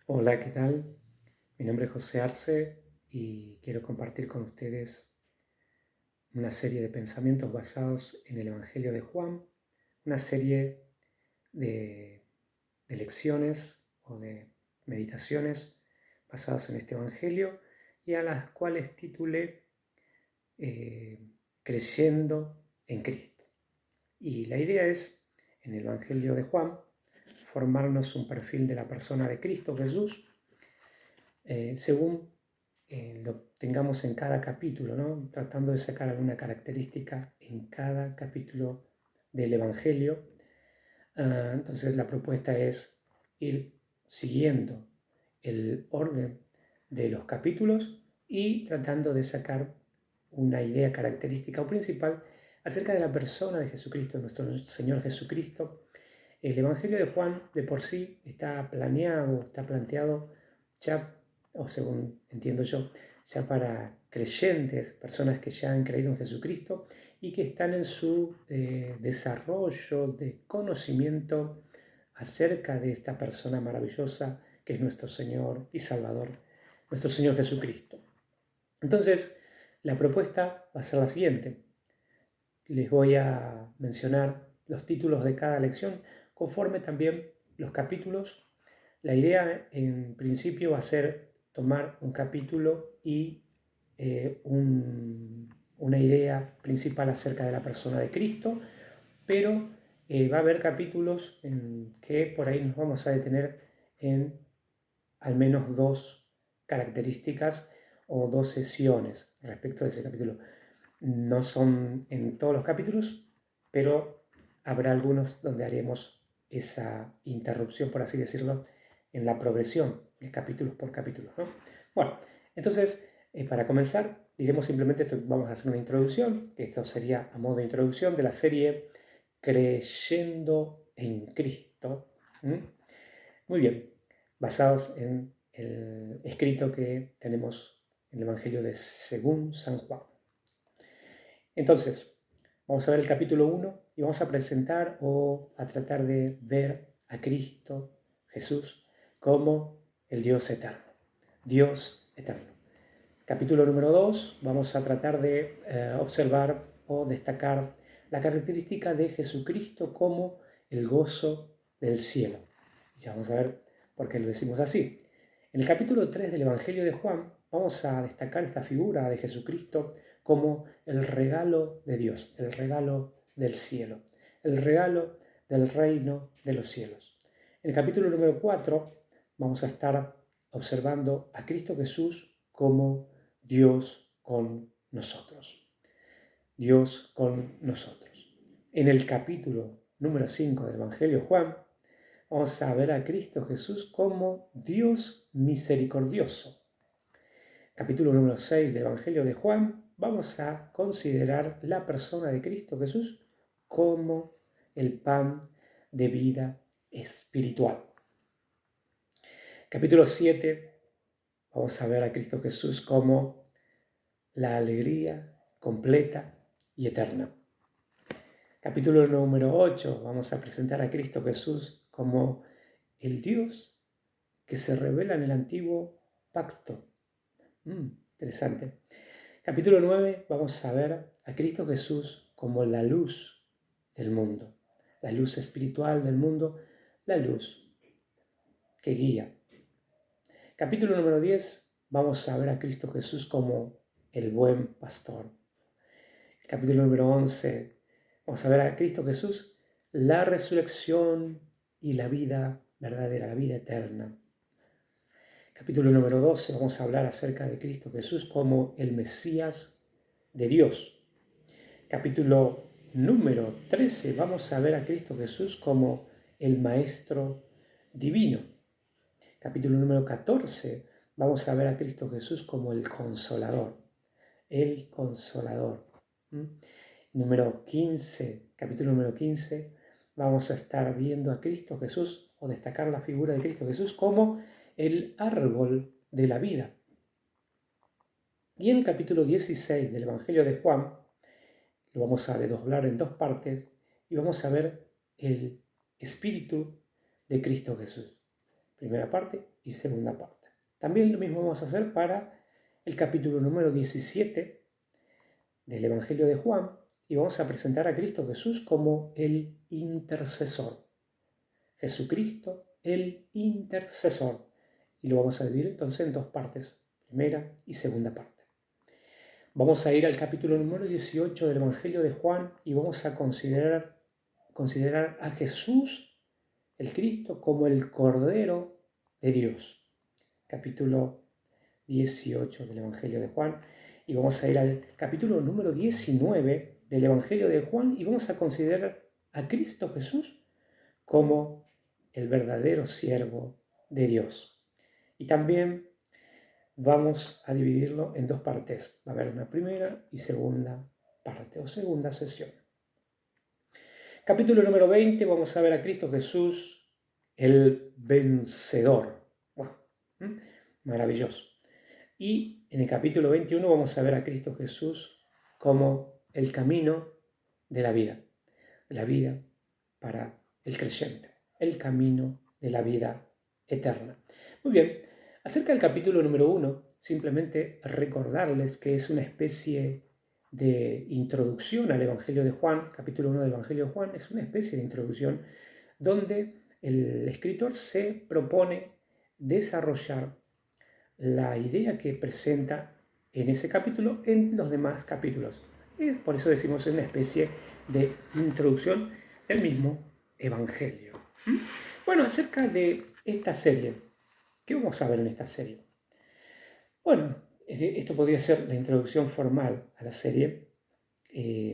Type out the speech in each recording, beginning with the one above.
Hola, ¿qué tal? Mi nombre es José Arce y quiero compartir con ustedes una serie de pensamientos basados en el Evangelio de Juan, una serie de, lecciones o de meditaciones basadas en este Evangelio y a las cuales titulé eh, Creyendo en Cristo. Y la idea es, en el Evangelio de Juan, formarnos un perfil de la persona de Cristo Jesús según lo tengamos en cada capítulo, ¿no? Tratando de sacar alguna característica en cada capítulo del Evangelio. Entonces la propuesta es ir siguiendo el orden de los capítulos y tratando de sacar una idea característica o principal acerca de la persona de Jesucristo, nuestro Señor Jesucristo. El Evangelio de Juan de por sí está planeado, está planteado ya, o según entiendo yo, ya para creyentes, personas que ya han creído en Jesucristo y que están en su desarrollo de conocimiento acerca de esta persona maravillosa que es nuestro Señor y Salvador, nuestro Señor Jesucristo. Entonces, la propuesta va a ser la siguiente. Les voy a mencionar los títulos de cada lección conforme también los capítulos. La idea en principio va a ser tomar un capítulo y una idea principal acerca de la persona de Cristo, pero va a haber capítulos en que por ahí nos vamos a detener en al menos dos características o dos sesiones respecto de ese capítulo. No son en todos los capítulos, pero habrá algunos donde haremos esa interrupción, por así decirlo, en la progresión de capítulos por capítulos, ¿no? Bueno, entonces, para comenzar, diremos simplemente esto, vamos a hacer una introducción, que esto sería a modo de introducción de la serie Creyendo en Cristo. Muy bien, basados en el escrito que tenemos en el Evangelio de según San Juan. Entonces, vamos a ver el capítulo 1 y vamos a presentar o a tratar de ver a Cristo, Jesús, como el Dios eterno. Dios eterno. Capítulo número 2, vamos a tratar de observar o destacar la característica de Jesucristo como el gozo del cielo. Y ya vamos a ver por qué lo decimos así. En el capítulo 3 del Evangelio de Juan vamos a destacar esta figura de Jesucristo como el regalo de Dios, el regalo del cielo, el regalo del reino de los cielos. En el capítulo número 4 vamos a estar observando a Cristo Jesús como Dios con nosotros. Dios con nosotros. En el capítulo número 5 del Evangelio de Juan vamos a ver a Cristo Jesús como Dios misericordioso. Capítulo número 6 del Evangelio de Juan, vamos a considerar la persona de Cristo Jesús como el pan de vida espiritual. Capítulo 7, vamos a ver a Cristo Jesús como la alegría completa y eterna. Capítulo número 8, vamos a presentar a Cristo Jesús como el Dios que se revela en el antiguo pacto. Interesante. Capítulo 9, vamos a ver a Cristo Jesús como la luz del mundo, la luz espiritual del mundo, la luz que guía. Capítulo número 10, vamos a ver a Cristo Jesús como el buen pastor. Capítulo número 11, vamos a ver a Cristo Jesús, la resurrección y la vida verdadera, la vida eterna. Capítulo número 12, vamos a hablar acerca de Cristo Jesús como el Mesías de Dios. Capítulo número 13, vamos a ver a Cristo Jesús como el Maestro Divino. Capítulo número 14, vamos a ver a Cristo Jesús como el Consolador. El Consolador. Capítulo número 15, vamos a estar viendo a Cristo Jesús o destacar la figura de Cristo Jesús como el árbol de la vida. Y en el capítulo 16 del Evangelio de Juan, lo vamos a desdoblar en dos partes y vamos a ver el Espíritu de Cristo Jesús. primera parte y segunda parte. También lo mismo vamos a hacer para el capítulo número 17 del Evangelio de Juan y vamos a presentar a Cristo Jesús como el intercesor. Jesucristo, el intercesor. Y lo vamos a dividir entonces en dos partes, primera y segunda parte. Vamos a ir al capítulo número 18 del Evangelio de Juan y vamos a considerar a Jesús, el Cristo, como el Cordero de Dios. Capítulo 18 del Evangelio de Juan. Y vamos a ir al capítulo número 19 del Evangelio de Juan y vamos a considerar a Cristo Jesús como el verdadero siervo de Dios. Y también vamos a dividirlo en dos partes. Va a haber una primera y segunda parte o segunda sesión. Capítulo número 20, vamos a ver a Cristo Jesús, el vencedor. Bueno, maravilloso. Y en el capítulo 21 vamos a ver a Cristo Jesús como el camino de la vida para el creyente, el camino de la vida eterna. Muy bien, acerca del capítulo número 1, simplemente recordarles que es una especie de introducción al Evangelio de Juan. Capítulo 1 del Evangelio de Juan es una especie de introducción donde el escritor se propone desarrollar la idea que presenta en ese capítulo en los demás capítulos. Y por eso decimos una especie de introducción del mismo Evangelio. Bueno, acerca de esta serie, ¿qué vamos a ver en esta serie? Bueno, esto podría ser la introducción formal a la serie.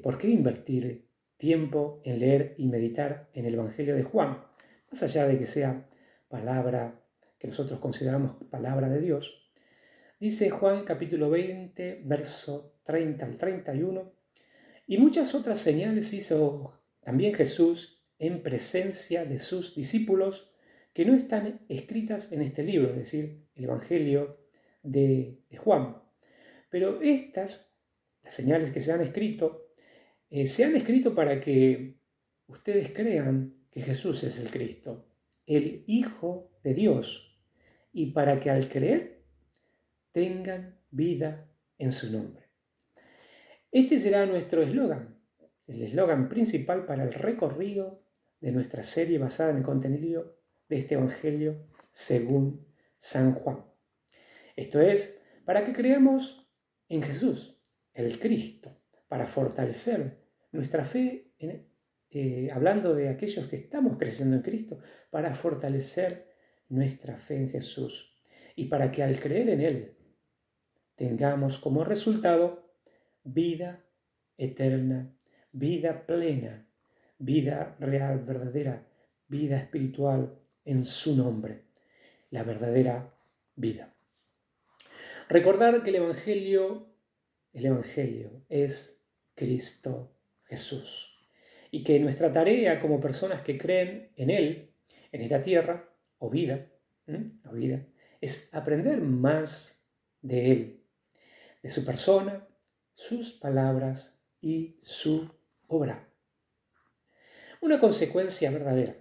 ¿Por qué invertir tiempo en leer y meditar en el Evangelio de Juan? Más allá de que sea palabra que nosotros consideramos palabra de Dios, dice Juan capítulo 20, verso 30 al 31, y muchas otras señales hizo también Jesús en presencia de sus discípulos que no están escritas en este libro, es decir, el Evangelio de Juan. Pero las señales que se han escrito para que ustedes crean que Jesús es el Cristo, el Hijo de Dios, y para que al creer tengan vida en su nombre. Este será nuestro eslogan, el eslogan principal para el recorrido de nuestra serie basada en el contenido de este Evangelio según San Juan. Esto es, para que creamos en Jesús, el Cristo, para fortalecer nuestra fe, hablando de aquellos que estamos creyendo en Cristo, para fortalecer nuestra fe en Jesús y para que al creer en Él tengamos como resultado vida eterna, vida plena, vida real, verdadera, vida espiritual en su nombre, la verdadera vida. Recordar que el Evangelio es Cristo Jesús y que nuestra tarea como personas que creen en Él, en esta tierra o vida, es aprender más de Él, de su persona, sus palabras y su obra. Una consecuencia verdadera.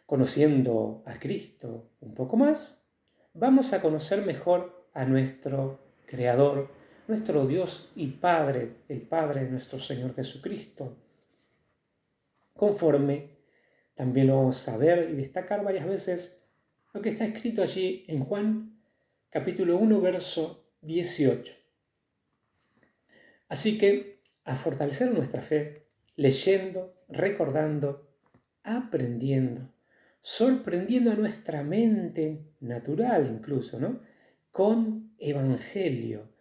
Conociendo a Cristo un poco más, vamos a conocer mejor a nuestro Creador, nuestro Dios y Padre, el Padre de nuestro Señor Jesucristo. Conforme también lo vamos a ver y destacar varias veces lo que está escrito allí en Juan capítulo 1, verso 18. Así que a fortalecer nuestra fe, leyendo, recordando, aprendiendo, sorprendiendo a nuestra mente natural incluso, ¿no? Con Evangelio.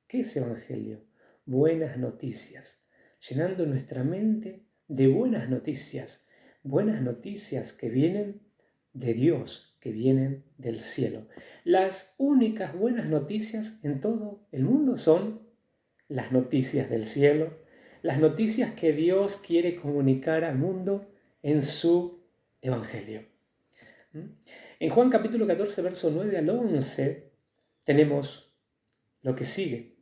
¿Qué es Evangelio? Buenas noticias. Llenando nuestra mente de buenas noticias que vienen de Dios, que vienen del cielo. Las únicas buenas noticias en todo el mundo son las noticias del cielo, las noticias que Dios quiere comunicar al mundo en su Evangelio. En Juan capítulo 14, verso 9 al 11, tenemos lo que sigue.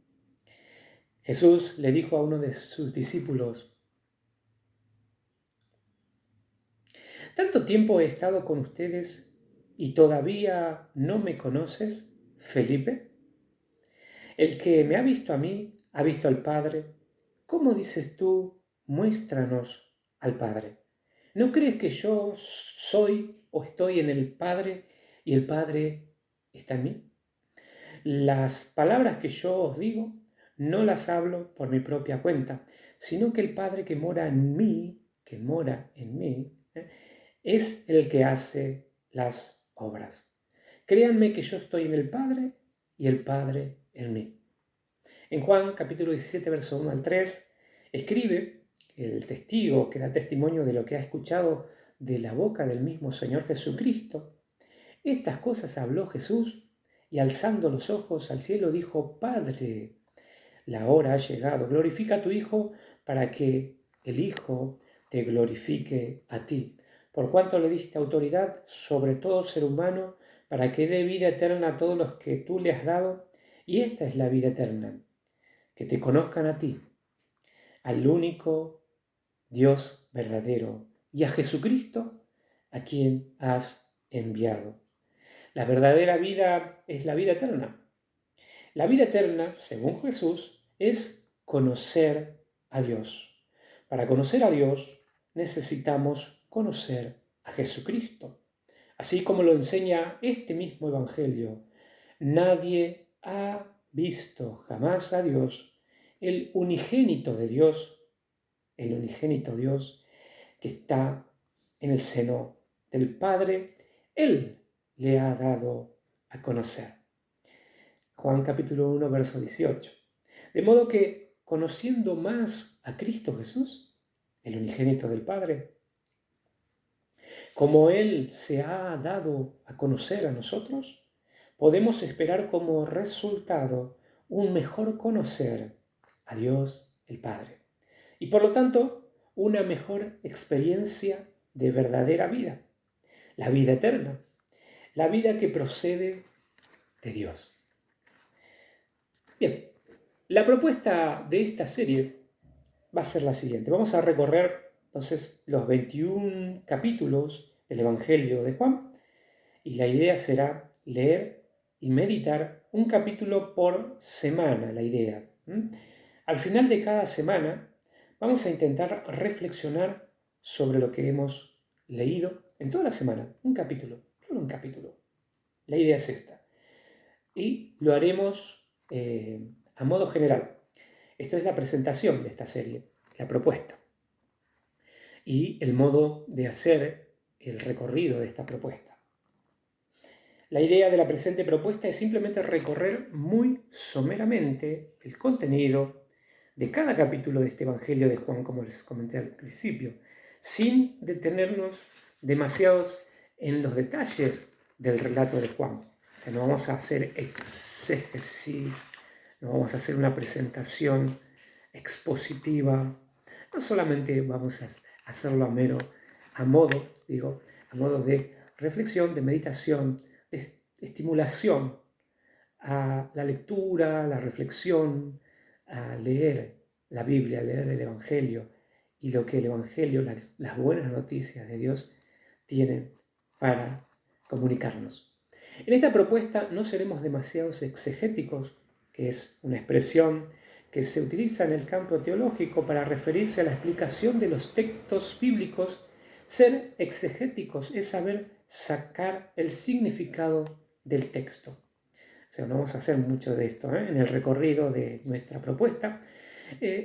Jesús le dijo a uno de sus discípulos: tanto tiempo he estado con ustedes ¿Y todavía no me conoces, Felipe? El que me ha visto a mí, ha visto al Padre. ¿Cómo dices tú, muéstranos al Padre? ¿No crees que yo soy o estoy en el Padre y el Padre está en mí? Las palabras que yo os digo no las hablo por mi propia cuenta, sino que el Padre que mora en mí, es el que hace las obras. Créanme que yo estoy en el Padre y el Padre en mí. En Juan capítulo 17, verso 1 al 3, escribe el testigo que da testimonio de lo que ha escuchado de la boca del mismo Señor Jesucristo. Estas cosas habló Jesús y alzando los ojos al cielo dijo: Padre, la hora ha llegado, glorifica a tu Hijo para que el Hijo te glorifique a ti, por cuanto le diste autoridad sobre todo ser humano para que dé vida eterna a todos los que tú le has dado, y esta es la vida eterna, que te conozcan a ti, al único Dios verdadero, y a Jesucristo, a quien has enviado. La verdadera vida es la vida eterna. La vida eterna, según Jesús, es conocer a Dios. Para conocer a Dios necesitamos conocer a Jesucristo. Así como lo enseña este mismo Evangelio, nadie ha visto jamás a Dios, el unigénito de Dios, el unigénito Dios que está en el seno del Padre, Él le ha dado a conocer. Juan capítulo 1, verso 18. De modo que, conociendo más a Cristo Jesús, el unigénito del Padre, como Él se ha dado a conocer a nosotros, podemos esperar como resultado un mejor conocer a Dios el Padre. Y por lo tanto, una mejor experiencia de verdadera vida, la vida eterna, la vida que procede de Dios. Bien, la propuesta de esta serie va a ser la siguiente. Vamos a recorrer entonces los 21 capítulos del Evangelio de Juan y la idea será leer y meditar un capítulo por semana, la idea. Al final de cada semana vamos a intentar reflexionar sobre lo que hemos leído en toda la semana, un capítulo, solo un capítulo. La idea es esta. Y lo haremos a modo general. Esto es la presentación de esta serie, la propuesta. Y el modo de hacer el recorrido de esta propuesta. La idea de la presente propuesta es simplemente recorrer muy someramente el contenido de cada capítulo de este Evangelio de Juan, como les comenté al principio, sin detenernos demasiados en los detalles del relato de Juan. O sea, no vamos a hacer exégesis, no vamos a hacer una presentación expositiva, no solamente vamos a hacerlo a modo de reflexión, de meditación, de estimulación a la lectura, la reflexión, a leer la Biblia, a leer el Evangelio y lo que el Evangelio, las buenas noticias de Dios tienen para comunicarnos. En esta propuesta no seremos demasiados exegéticos, que es una expresión que se utiliza en el campo teológico para referirse a la explicación de los textos bíblicos. Ser exegéticos es saber sacar el significado del texto. O sea, no vamos a hacer mucho de esto en el recorrido de nuestra propuesta.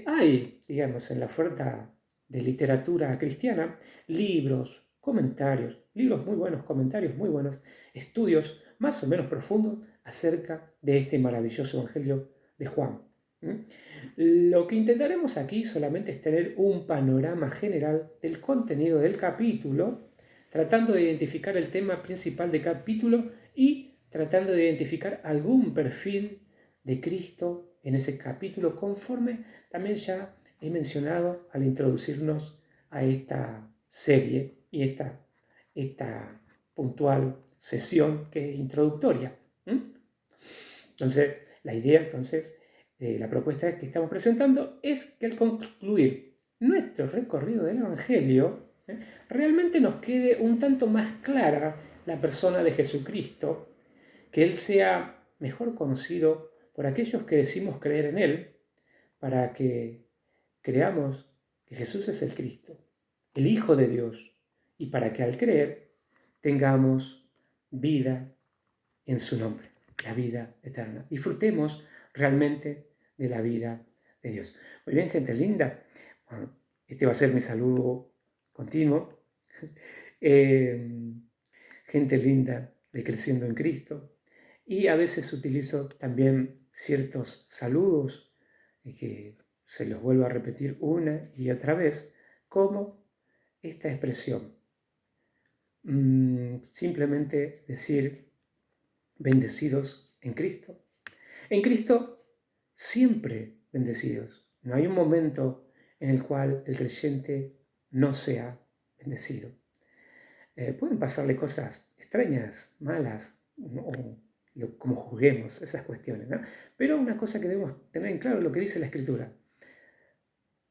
Hay, digamos, en la oferta de literatura cristiana, libros, comentarios, libros muy buenos, comentarios muy buenos, estudios más o menos profundos acerca de este maravilloso Evangelio de Juan. Lo que intentaremos aquí solamente es tener un panorama general del contenido del capítulo, tratando de identificar el tema principal del capítulo y tratando de identificar algún perfil de Cristo en ese capítulo, conforme también ya he mencionado al introducirnos a esta serie y esta puntual sesión que es introductoria. Entonces, la idea, la propuesta que estamos presentando es que al concluir nuestro recorrido del Evangelio, realmente nos quede un tanto más clara la persona de Jesucristo, que Él sea mejor conocido por aquellos que decimos creer en Él, para que creamos que Jesús es el Cristo, el Hijo de Dios, y para que al creer tengamos vida en su nombre, la vida eterna. Disfrutemos realmente de la vida de Dios. Muy bien, gente linda. Bueno, este va a ser mi saludo continuo. Gente linda de Creciendo en Cristo. Y a veces utilizo también ciertos saludos que se los vuelvo a repetir una y otra vez, como esta expresión. Simplemente decir bendecidos en Cristo. En Cristo siempre bendecidos. No hay un momento en el cual el creyente no sea bendecido. Pueden pasarle cosas extrañas, malas, o como juzguemos esas cuestiones, ¿no? Pero una cosa que debemos tener en claro es lo que dice la Escritura.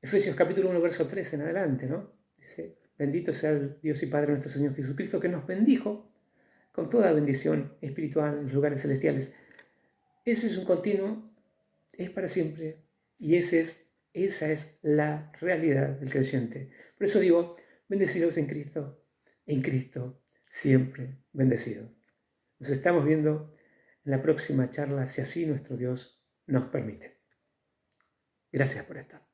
Efesios capítulo 1, verso 3 en adelante, ¿no? Dice, bendito sea el Dios y Padre nuestro Señor Jesucristo, que nos bendijo con toda bendición espiritual en los lugares celestiales. Eso es un continuo, es para siempre, y esa es la realidad del creyente. Por eso digo, bendecidos en Cristo, siempre bendecidos. Nos estamos viendo en la próxima charla, si así nuestro Dios nos permite. Gracias por estar.